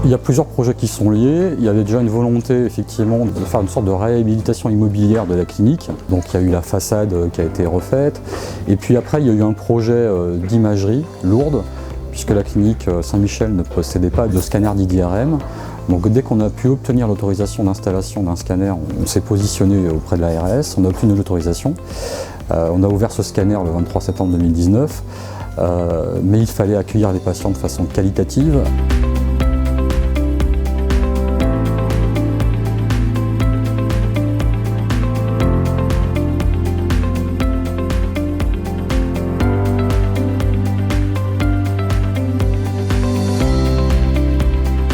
Il y a plusieurs projets qui sont liés. Il y avait déjà une volonté effectivement de faire une sorte de réhabilitation immobilière de la clinique. Donc il y a eu la façade qui a été refaite. Et puis après il y a eu un projet d'imagerie lourde, puisque la clinique Saint-Michel ne possédait pas de scanner d'IDRM. Donc dès qu'on a pu obtenir l'autorisation d'installation d'un scanner, on s'est positionné auprès de l'ARS, on a obtenu l'autorisation. On a ouvert ce scanner le 23 septembre 2019, mais il fallait accueillir les patients de façon qualitative.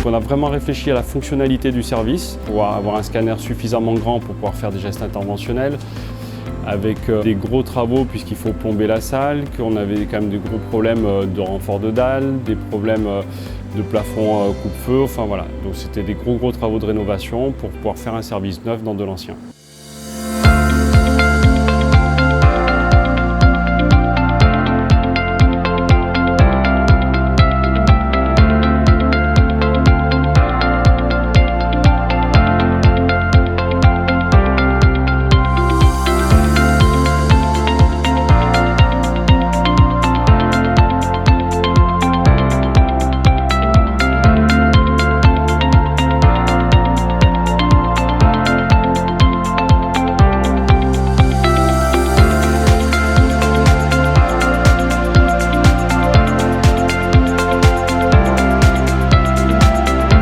On a vraiment réfléchi à la fonctionnalité du service, pour avoir un scanner suffisamment grand pour pouvoir faire des gestes interventionnels, avec des gros travaux puisqu'il faut plomber la salle, qu'on avait quand même des gros problèmes de renfort de dalles, des problèmes de plafond coupe-feu, enfin voilà. Donc c'était des gros travaux de rénovation pour pouvoir faire un service neuf dans de l'ancien.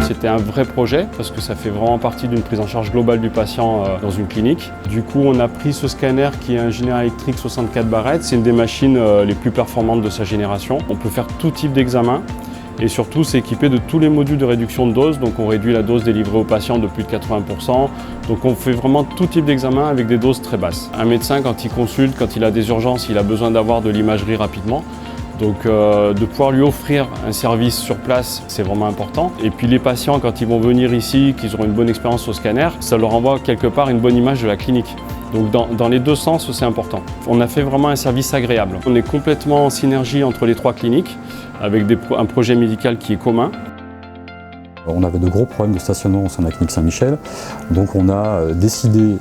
C'était un vrai projet parce que ça fait vraiment partie d'une prise en charge globale du patient dans une clinique. Du coup, on a pris ce scanner qui est un Général Electric 64 barrettes. C'est une des machines les plus performantes de sa génération. On peut faire tout type d'examen et surtout c'est équipé de tous les modules de réduction de dose. Donc on réduit la dose délivrée aux patients de plus de 80%. Donc on fait vraiment tout type d'examen avec des doses très basses. Un médecin, quand il consulte, quand il a des urgences, il a besoin d'avoir de l'imagerie rapidement. Donc de pouvoir lui offrir un service sur place, c'est vraiment important. Et puis les patients, quand ils vont venir ici, qu'ils auront une bonne expérience au scanner, ça leur envoie quelque part une bonne image de la clinique. Donc dans les deux sens, c'est important. On a fait vraiment un service agréable. On est complètement en synergie entre les trois cliniques, avec un projet médical qui est commun. On avait de gros problèmes de stationnement au sein de la clinique Saint-Michel, donc on a décidé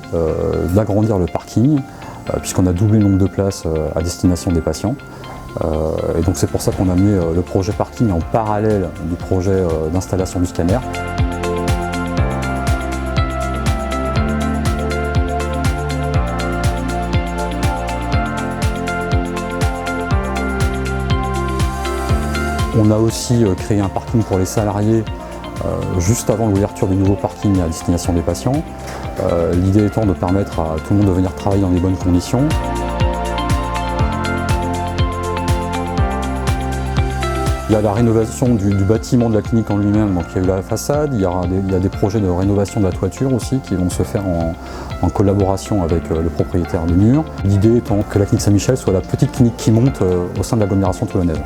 d'agrandir le parking, puisqu'on a doublé le nombre de places à destination des patients. Et donc c'est pour ça qu'on a mis le projet parking en parallèle du projet d'installation du scanner. On a aussi créé un parking pour les salariés juste avant l'ouverture du nouveau parking à destination des patients. L'idée étant de permettre à tout le monde de venir travailler dans des bonnes conditions. Il y a la rénovation du bâtiment de la clinique en lui-même, donc il y a eu la façade, il y a des projets de rénovation de la toiture aussi qui vont se faire en collaboration avec le propriétaire du mur. L'idée étant que la clinique Saint-Michel soit la petite clinique qui monte au sein de l'agglomération toulonnaise.